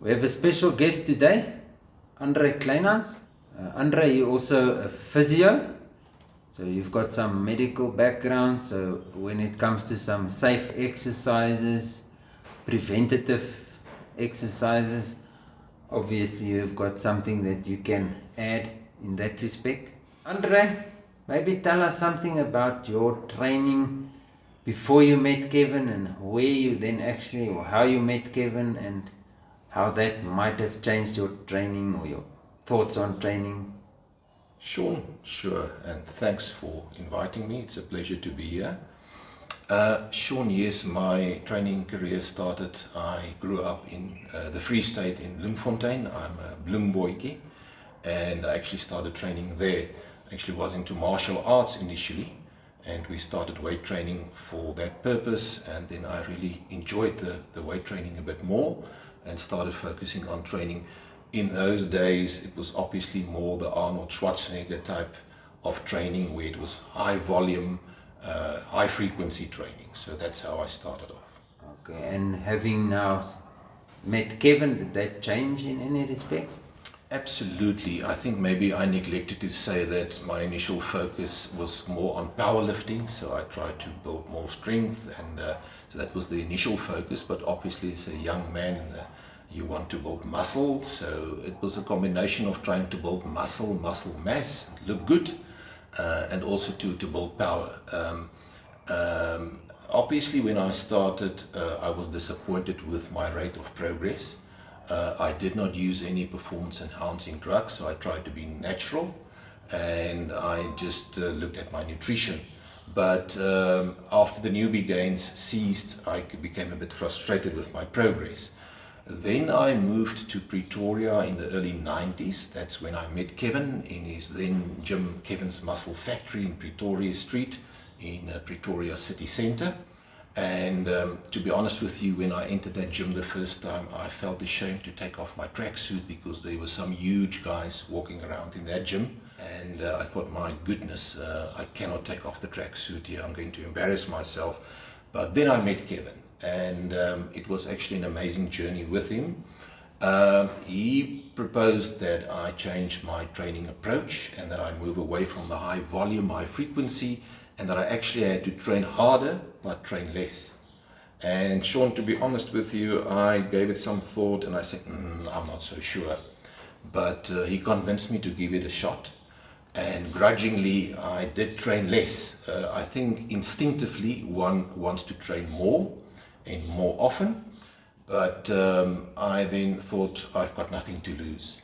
We have a special guest today, Andre Kleynhans. Andre, you're also a physio, so you've got some medical background, so when it comes to some safe exercises, preventative exercises, obviously you've got something that you can add in that respect. Andre, maybe tell us something about your training before you met Kevin and where you then actually, or how you met Kevin and how that might have changed your training or your thoughts on training. Sean, sure, and thanks for inviting me. It's a pleasure to be here. Sean, yes, my training career started. I grew up in the Free State in Bloemfontein. I'm a Bloemboykie, and I actually started training there. Actually was into martial arts initially, and we started weight training for that purpose, and then I really enjoyed the weight training a bit more and started focusing on training. In those days, it was obviously more the Arnold Schwarzenegger type of training, where it was high volume, high frequency training. So that's how I started off. Okay, and having now met Kevin, did that change in any respect? Absolutely. I think maybe I neglected to say that my initial focus was more on powerlifting, so I tried to build more strength, and so that was the initial focus. But obviously, as a young man, you want to build muscle, so it was a combination of trying to build muscle mass, look good, and also to build power. Obviously, when I started, I was disappointed with my rate of progress. I did not use any performance enhancing drugs, so I tried to be natural, and I just looked at my nutrition. But after the newbie gains ceased, I became a bit frustrated with my progress. Then I moved to Pretoria in the early 90s. That's when I met Kevin in his then gym, Kevin's Muscle Factory in Pretoria Street in Pretoria City Centre. And to be honest with you, when I entered that gym the first time, I felt ashamed to take off my tracksuit because there were some huge guys walking around in that gym. And I thought, my goodness, I cannot take off the tracksuit here. I'm going to embarrass myself. But then I met Kevin, and it was actually an amazing journey with him. He proposed that I change my training approach and that I move away from the high volume, high frequency, and that I actually had to train harder but train less. And Sean, to be honest with you, I gave it some thought and I said, I'm not so sure. But he convinced me to give it a shot, and grudgingly I did train less. I think instinctively one wants to train more and more often, but I then thought I've got nothing to lose,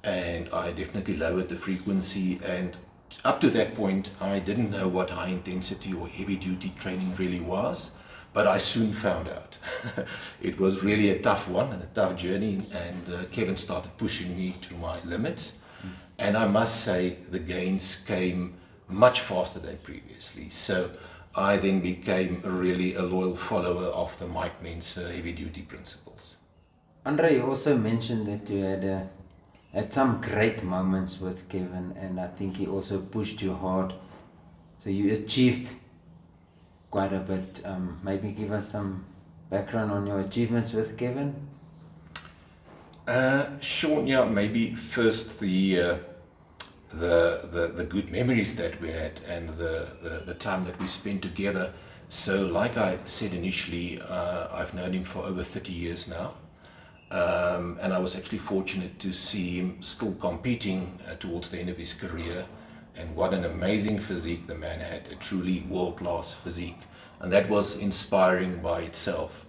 and I definitely lowered the frequency. And up to that point, I didn't know what high intensity or heavy duty training really was, but I soon found out. It was really a tough one and a tough journey, and Kevin started pushing me to my limits. And I must say the gains came much faster than previously. So I then became really a loyal follower of the Mike Mentzer Heavy Duty principles. Andre, you also mentioned that you had some great moments with Kevin, and I think he also pushed you hard. So you achieved quite a bit. Maybe give us some background on your achievements with Kevin. Sean, yeah, maybe first the good memories that we had and the time that we spent together. So like I said initially, I've known him for over 30 years now. And I was actually fortunate to see him still competing towards the end of his career. And what an amazing physique the man had, a truly world-class physique. And that was inspiring by itself.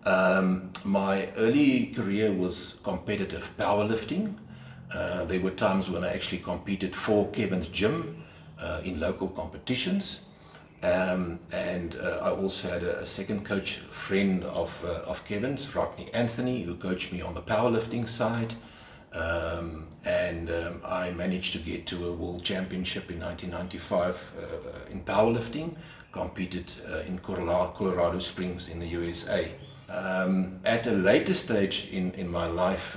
My early career was competitive powerlifting. There were times when I actually competed for Kevin's gym in local competitions. And I also had a second coach friend of Kevin's, Rodney Anthony, who coached me on the powerlifting side. I managed to get to a world championship in 1995 in powerlifting, competed in Colorado Springs in the USA. At a later stage in my life,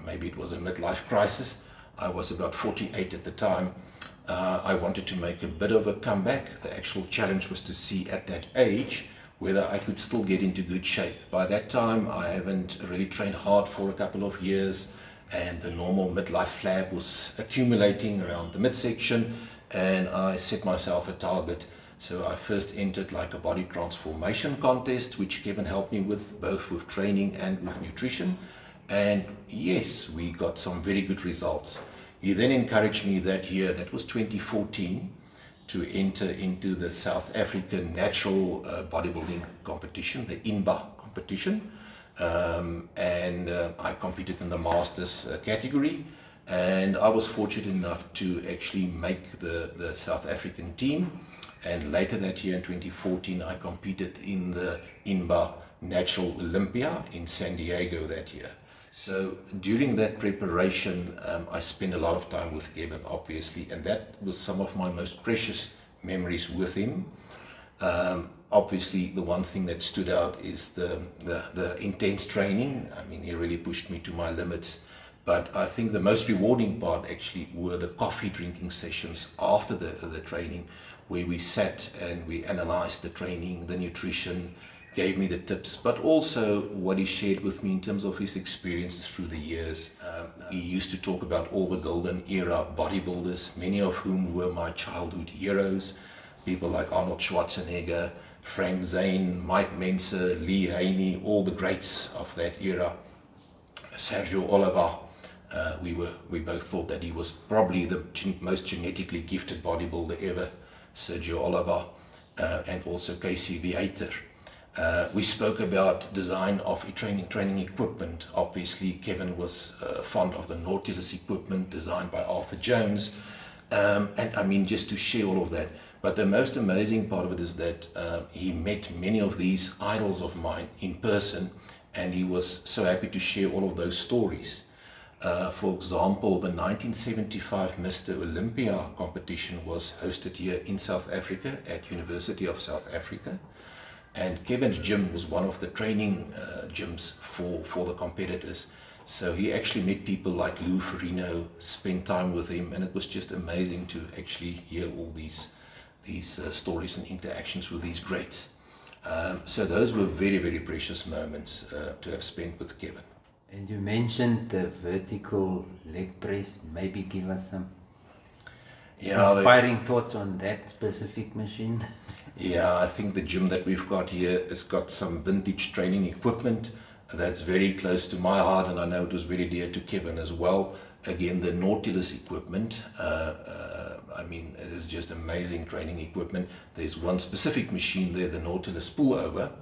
maybe it was a midlife crisis, I was about 48 at the time. I wanted to make a bit of a comeback. The actual challenge was to see at that age whether I could still get into good shape. By that time, I haven't really trained hard for a couple of years, and the normal midlife flab was accumulating around the midsection, and I set myself a target. So I first entered like a body transformation contest, which Kevin helped me with, both with training and with nutrition. And yes, we got some very good results. He then encouraged me that year, that was 2014, to enter into the South African natural bodybuilding competition, the INBA competition. I competed in the masters category, and I was fortunate enough to actually make the South African team. And later that year in 2014, I competed in the INBA Natural Olympia in San Diego that year. So during that preparation, I spent a lot of time with Kevin, obviously, and that was some of my most precious memories with him. Obviously, the one thing that stood out is the intense training. I mean, he really pushed me to my limits. But I think the most rewarding part actually were the coffee drinking sessions after the training, where we sat and we analyzed the training, the nutrition, gave me the tips, but also what he shared with me in terms of his experiences through the years. He used to talk about all the golden era bodybuilders, many of whom were my childhood heroes. People like Arnold Schwarzenegger, Frank Zane, Mike Mentzer, Lee Haney, all the greats of that era. Sergio Oliver, we both thought that he was probably the most genetically gifted bodybuilder ever, Sergio Oliver, and also Casey Viator. We spoke about design of training equipment. Obviously, Kevin was fond of the Nautilus equipment designed by Arthur Jones. And I mean, just to share all of that. But the most amazing part of it is that he met many of these idols of mine in person, and he was so happy to share all of those stories. For example, the 1975 Mr. Olympia competition was hosted here in South Africa at University of South Africa. And Kevin's gym was one of the training gyms for the competitors. So he actually met people like Lou Ferrigno, spent time with him, and it was just amazing to actually hear all these stories and interactions with these greats. So those were very, very precious moments to have spent with Kevin. And you mentioned the vertical leg press. Maybe give us some inspiring thoughts on that specific machine. Yeah, I think the gym that we've got here has got some vintage training equipment that's very close to my heart, and I know it was very dear to Kevin as well. Again, the Nautilus equipment, I mean, it is just amazing training equipment. There's one specific machine there, the Nautilus pullover,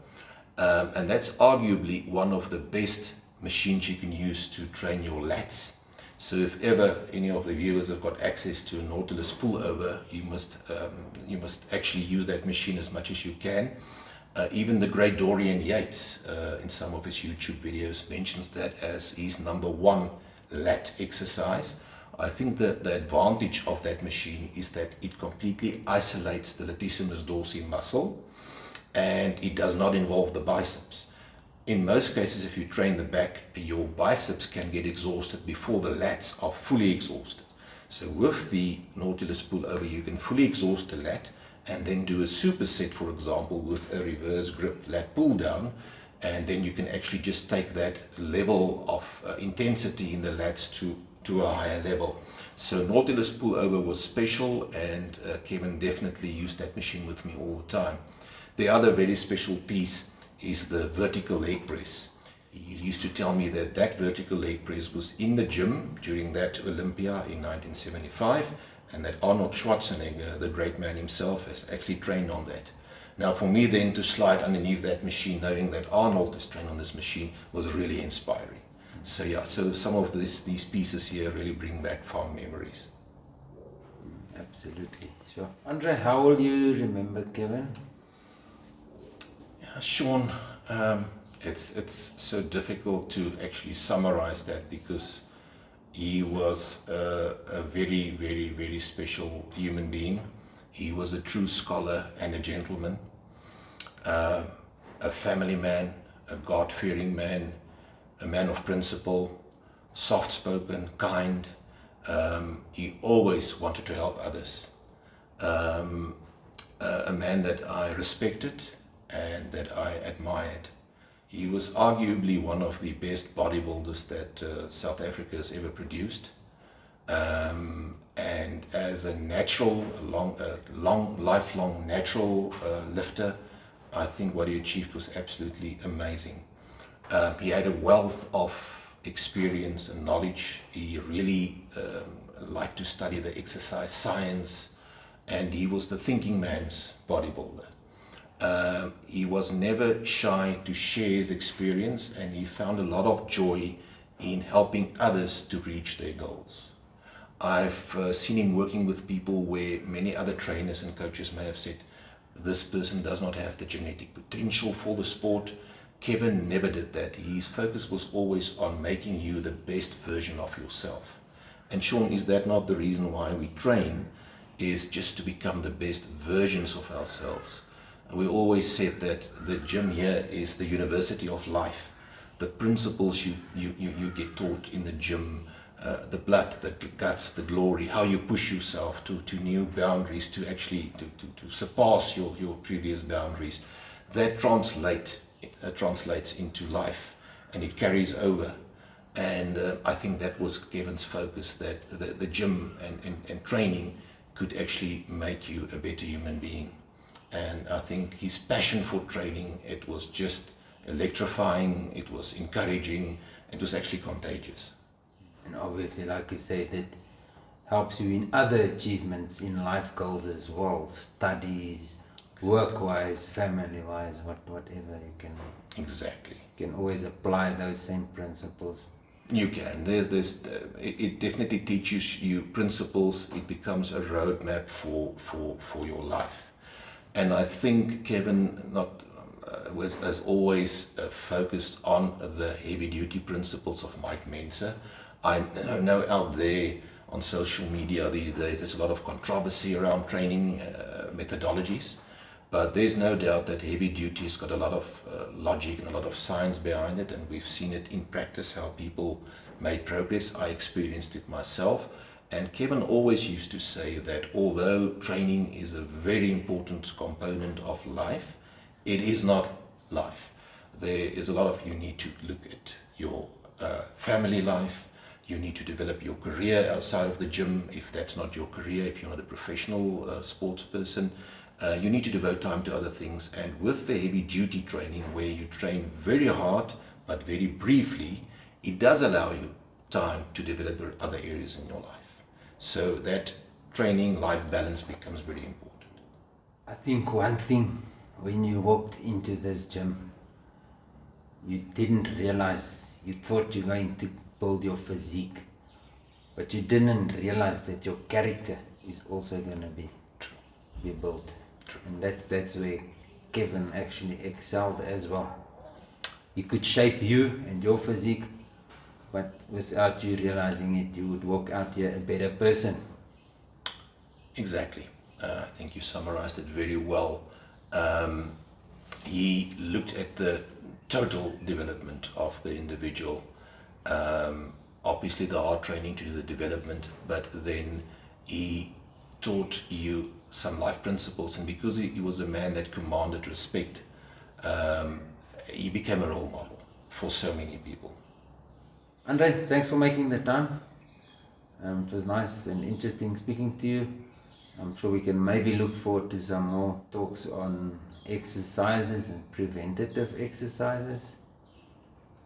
and that's arguably one of the best machines you can use to train your lats. So if ever any of the viewers have got access to a Nautilus pullover, you must actually use that machine as much as you can. Even the great Dorian Yates, in some of his YouTube videos, mentions that as his #1 lat exercise. I think that the advantage of that machine is that it completely isolates the latissimus dorsi muscle, and it does not involve the biceps. In most cases, if you train the back, your biceps can get exhausted before the lats are fully exhausted. So with the Nautilus pullover, you can fully exhaust the lat and then do a superset, for example, with a reverse grip lat pull down, and then you can actually just take that level of intensity in the lats to a higher level. So Nautilus pullover was special, and Kevin definitely used that machine with me all the time. The other very special piece is the vertical leg press. He used to tell me that that vertical leg press was in the gym during that Olympia in 1975, and that Arnold Schwarzenegger, the great man himself, has actually trained on that. Now for me then to slide underneath that machine, knowing that Arnold has trained on this machine, was really inspiring. So yeah, so some of these pieces here really bring back fond memories. Absolutely, sure. Andre, how will you remember Kevin? Sean, it's so difficult to actually summarize that, because he was a very, very, very special human being. He was a true scholar and a gentleman, a family man, a God-fearing man, a man of principle, soft-spoken, kind. He always wanted to help others. A man that I respected and that I admired. He was arguably one of the best bodybuilders that South Africa has ever produced. And as a natural, lifelong natural lifter, I think what he achieved was absolutely amazing. He had a wealth of experience and knowledge. He really liked to study the exercise science, and he was the thinking man's bodybuilder. He was never shy to share his experience, and he found a lot of joy in helping others to reach their goals. I've seen him working with people where many other trainers and coaches may have said, this person does not have the genetic potential for the sport. Kevin never did that. His focus was always on making you the best version of yourself. And Sean, is that not the reason why we train? Is just to become the best versions of ourselves. We always said that the gym here is the university of life. The principles you get taught in the gym, the blood, the guts, the glory, how you push yourself to new boundaries, to actually to surpass your previous boundaries, that translates into life, and it carries over. And I think that was Kevin's focus, that the gym and training could actually make you a better human being. And I think his passion for training, it was just electrifying, it was encouraging, it was actually contagious. And obviously, like you said, it helps you in other achievements, in life goals as well, studies, work-wise, family-wise, whatever you can. Exactly. You can always apply those same principles. You can. It definitely teaches you principles. It becomes a roadmap for your life. And I think Kevin has always focused on the heavy-duty principles of Mike Mentzer. I know out there on social media these days there's a lot of controversy around training methodologies, but there's no doubt that heavy duty has got a lot of logic and a lot of science behind it, and we've seen it in practice how people made progress. I experienced it myself, and Kevin always used to say that although training is a very important component of life, it is not life. There is a lot of, you need to look at your family life. You need to develop your career outside of the gym, if that's not your career, if you're not a professional sports person. You need to devote time to other things. And with the heavy duty training, where you train very hard but very briefly, it does allow you time to develop other areas in your life. So that training life balance becomes very important. I think one thing, when you walked into this gym, you didn't realize, you thought you're going to build your physique, but you didn't realize that your character is also going to be built. True. And that's where Kevin actually excelled as well. He could shape you and your physique, but without you realizing it, you would walk out here a better person. Exactly. I think you summarized it very well. He looked at the total development of the individual. Obviously the hard training to do the development, but then he taught you some life principles, and because he was a man that commanded respect, he became a role model for so many people. Andre, thanks for making the time. It was nice and interesting speaking to you. I'm sure we can maybe look forward to some more talks on exercises and preventative exercises.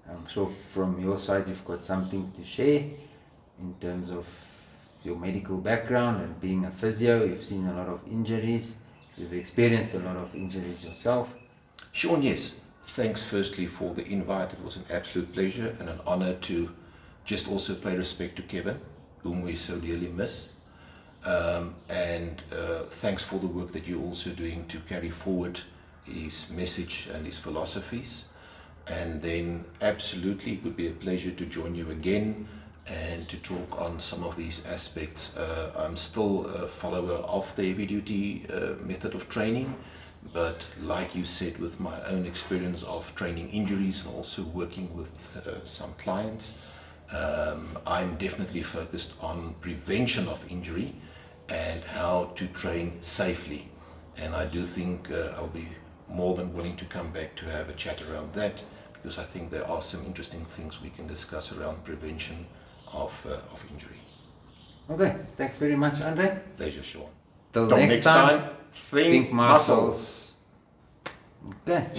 I'm sure from your side you've got something to share in terms of your medical background and being a physio. You've seen a lot of injuries. You've experienced a lot of injuries yourself. Sean, yes. Thanks firstly for the invite. It was an absolute pleasure and an honor to just also pay respect to Kevin, whom we so dearly miss. And thanks for the work that you're also doing to carry forward his message and his philosophies. And then absolutely it would be a pleasure to join you again and to talk on some of these aspects. I'm still a follower of the heavy duty method of training, but like you said, with my own experience of training injuries and also working with some clients, I'm definitely focused on prevention of injury and how to train safely. And I do think I'll be more than willing to come back to have a chat around that, because I think there are some interesting things we can discuss around prevention of injury. Okay, thanks very much, Andre. Pleasure, Sean. Till next time, think think muscles. Okay.